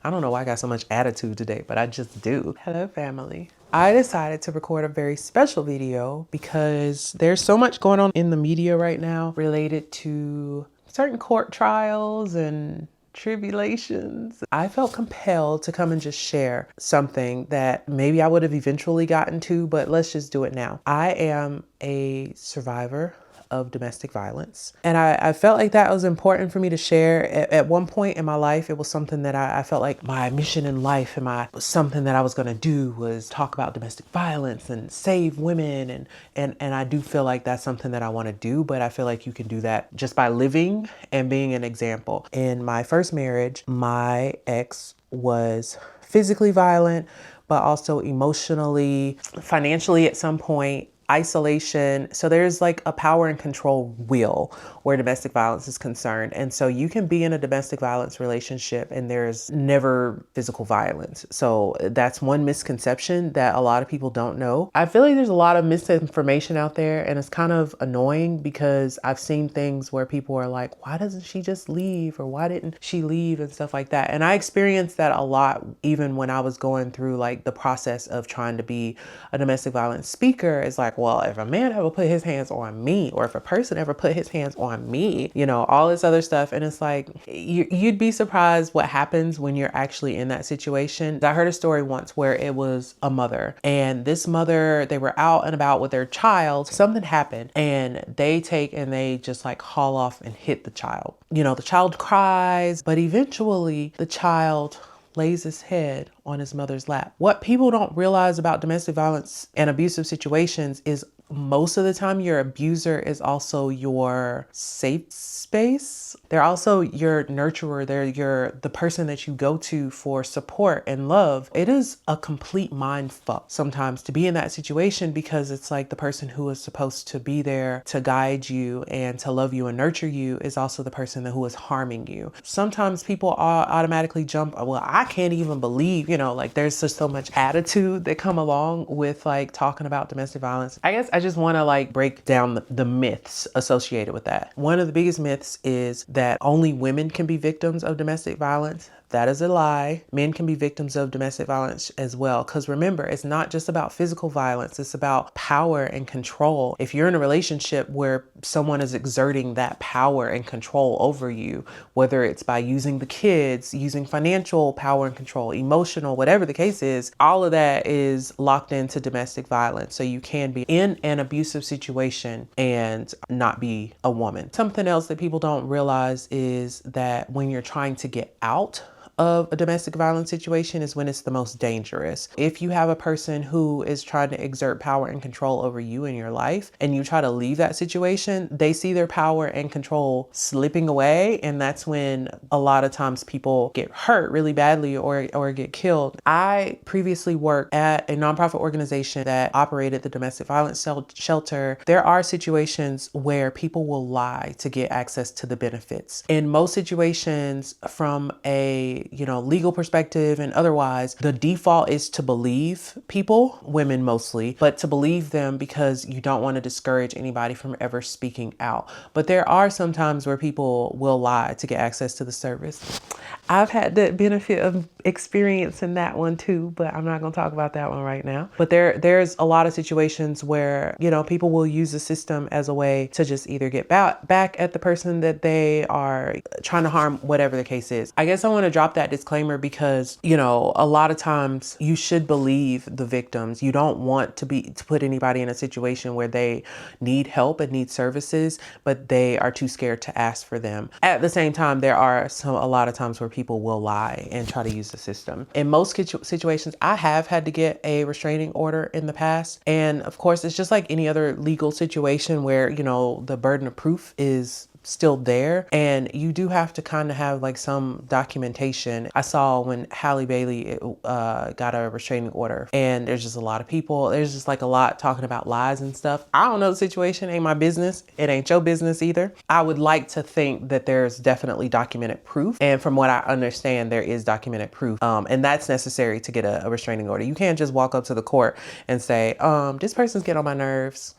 I don't know why I got so much attitude today, but I just do. Hello, family. I decided to record a very special video because there's so much going on in the media right now related to certain court trials and tribulations. I felt compelled to come and just share something that maybe I would have eventually gotten to, but let's just do it now. I am a survivor of domestic violence. And I felt like that was important for me to share. At one point in my life, it was something that I felt like my mission in life and something that I was going to do was talk about domestic violence and save women. And I do feel like that's something that I want to do, but I feel like you can do that just by living and being an example. In my first marriage, my ex was physically violent, but also emotionally, financially at some point, isolation. So there's like a power and control wheel where domestic violence is concerned. And so you can be in a domestic violence relationship and there's never physical violence. So that's one misconception that a lot of people don't know. I feel like there's a lot of misinformation out there, and it's kind of annoying because I've seen things where people are like, why doesn't she just leave? Or why didn't she leave? And stuff like that. And I experienced that a lot, even when I was going through like the process of trying to be a domestic violence speaker. It's like, well, if a man ever put his hands on me, or if a person ever put his hands on me, you know, all this other stuff. And it's like, you'd be surprised what happens when you're actually in that situation. I heard a story once where it was a mother, and this mother, they were out and about with their child. Something happened and they just like haul off and hit the child. You know, the child cries, but eventually the child lays his head on his mother's lap. What people don't realize about domestic violence and abusive situations is most of the time your abuser is also your safe space. They're also your nurturer. They're the person that you go to for support and love. It is a complete mind fuck sometimes to be in that situation, because it's like the person who is supposed to be there to guide you and to love you and nurture you is also the person who is harming you. Sometimes people automatically jump, well, I can't even believe, you know, like there's just so much attitude that come along with like talking about domestic violence. I guess I just want to like break down the myths associated with that. One of the biggest myths is that only women can be victims of domestic violence. That is a lie. Men can be victims of domestic violence as well. Because remember, it's not just about physical violence. It's about power and control. If you're in a relationship where someone is exerting that power and control over you, whether it's by using the kids, using financial power and control, emotional, whatever the case is, all of that is locked into domestic violence. So you can be in an abusive situation and not be a woman. Something else that people don't realize is that when you're trying to get out of a domestic violence situation is when it's the most dangerous. If you have a person who is trying to exert power and control over you in your life and you try to leave that situation, they see their power and control slipping away. And that's when a lot of times people get hurt really badly or get killed. I previously worked at a nonprofit organization that operated the domestic violence shelter. There are situations where people will lie to get access to the benefits. In most situations, from a legal perspective and otherwise, the default is to believe people, women mostly, but to believe them because you don't want to discourage anybody from ever speaking out. But there are some times where people will lie to get access to the service. I've had the benefit of experiencing that one too, but I'm not going to talk about that one right now. But there's a lot of situations where, people will use the system as a way to just either get back at the person that they are trying to harm, whatever the case is. I guess I want to drop that disclaimer because, a lot of times you should believe the victims. You don't want to put anybody in a situation where they need help and need services, but they are too scared to ask for them. At the same time, there are a lot of times where people will lie and try to use the system. In most situations, I have had to get a restraining order in the past. And of course, it's just like any other legal situation where, the burden of proof is still there, and you do have to kind of have like some documentation. I saw when Halle got a restraining order, and there's just a lot of people, there's just like a lot talking about lies and stuff. I don't know the situation, ain't my business. It ain't your business either. I would like to think that there's definitely documented proof, and from what I understand, there is documented proof, and that's necessary to get a restraining order. You can't just walk up to the court and say, this person's getting on my nerves.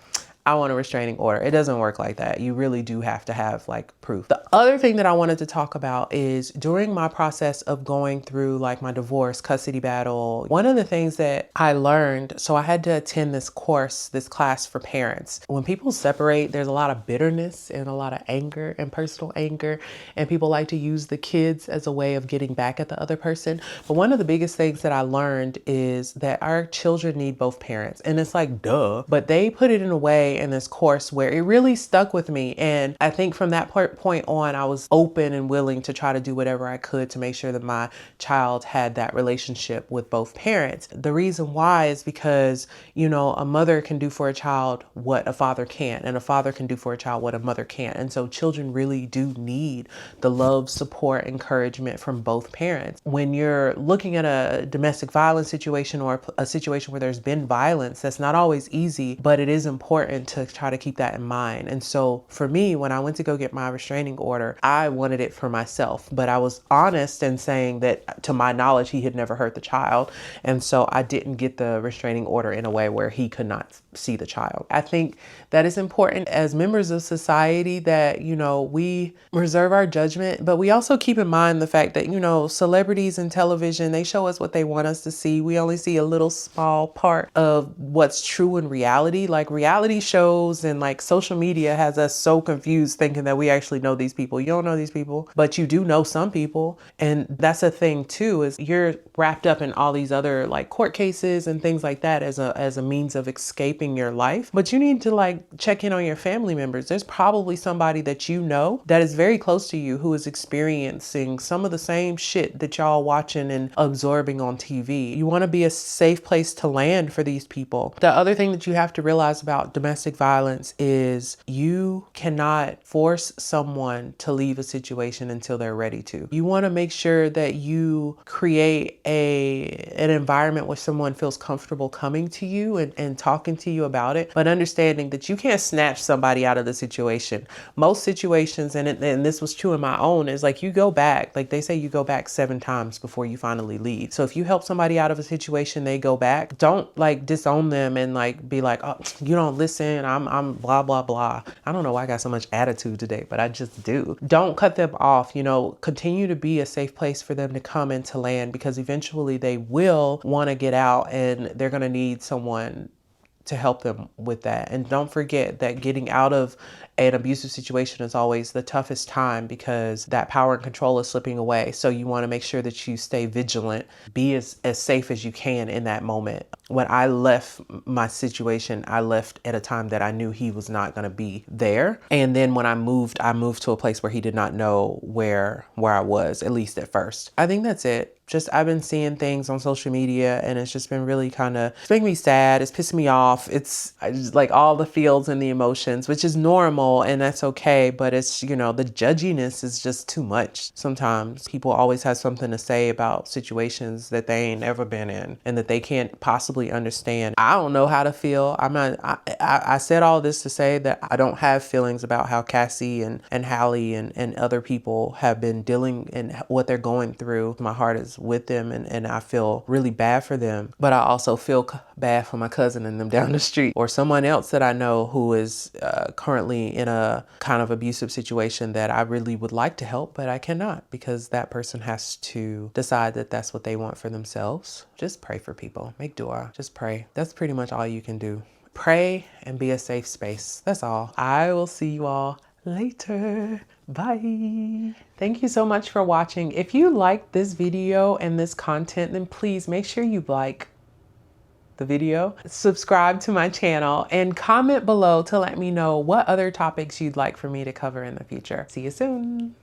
I want a restraining order. It doesn't work like that. You really do have to have like proof. The other thing that I wanted to talk about is during my process of going through like my divorce custody battle, one of the things that I learned, so I had to attend this course, this class for parents. When people separate, there's a lot of bitterness and a lot of anger and personal anger, and people like to use the kids as a way of getting back at the other person. But one of the biggest things that I learned is that our children need both parents. And it's like, duh, but they put it in a way in this course where it really stuck with me. And I think from that point on, I was open and willing to try to do whatever I could to make sure that my child had that relationship with both parents. The reason why is because, you know, a mother can do for a child what a father can't, and a father can do for a child what a mother can't. And so children really do need the love, support, encouragement from both parents. When you're looking at a domestic violence situation or a situation where there's been violence, that's not always easy, but it is important to try to keep that in mind. And so for me, when I went to go get my restraining order, I wanted it for myself, but I was honest in saying that to my knowledge, he had never hurt the child. And so I didn't get the restraining order in a way where he could not see the child. I think that is important as members of society that, you know, we reserve our judgment, but we also keep in mind the fact that, you know, celebrities in television, they show us what they want us to see. We only see a little small part of what's true in reality. Like reality shows and like social media has us so confused thinking that we actually know these people. You don't know these people, but you do know some people. And that's a thing too, is you're wrapped up in all these other like court cases and things like that as a means of escaping your life. But you need to like check in on your family members. There's probably somebody that you know that is very close to you who is experiencing some of the same shit that y'all watching and absorbing on TV. You want to be a safe place to land for these people. The other thing that you have to realize about domestic violence is you cannot force someone to leave a situation until they're ready to. You want to make sure that you create an environment where someone feels comfortable coming to you and talking to you about it, but understanding that you can't snatch somebody out of the situation. Most situations, and this was true in my own, is like you go back, like they say you go back 7 times before you finally leave. So if you help somebody out of a situation, they go back, don't like disown them and like be like, oh, you don't listen, I'm blah, blah, blah. I don't know why I got so much attitude today, but I just do. Don't cut them off, you know, continue to be a safe place for them to come and to land, because eventually they will want to get out and they're going to need someone to help them with that. And don't forget that getting out of an abusive situation is always the toughest time, because that power and control is slipping away. So you want to make sure that you stay vigilant, be as safe as you can in that moment. When I left my situation, I left at a time that I knew he was not going to be there. And then when I moved to a place where he did not know where I was, at least at first. I think that's it. Just, I've been seeing things on social media and it's just been really it's making me sad. It's pissing me off. I just like all the feels and the emotions, which is normal and that's okay. But it's, you know, the judginess is just too much. Sometimes people always have something to say about situations that they ain't ever been in and that they can't possibly understand. I don't know how to feel. I said all this to say that I don't have feelings about how Cassie and Halle and other people have been dealing and what they're going through. My heart is with them and I feel really bad for them, but I also feel bad for my cousin and them down the street, or someone else that I know who is currently in a kind of abusive situation that I really would like to help, but I cannot, because that person has to decide that that's what they want for themselves. Just pray for people. Make dua. Just pray. That's pretty much all you can do. Pray and be a safe space. That's all. I will see you all later. Bye. Thank you so much for watching. If you liked this video and this content, then please make sure you like the video, subscribe to my channel, and comment below to let me know what other topics you'd like for me to cover in the future. See you soon.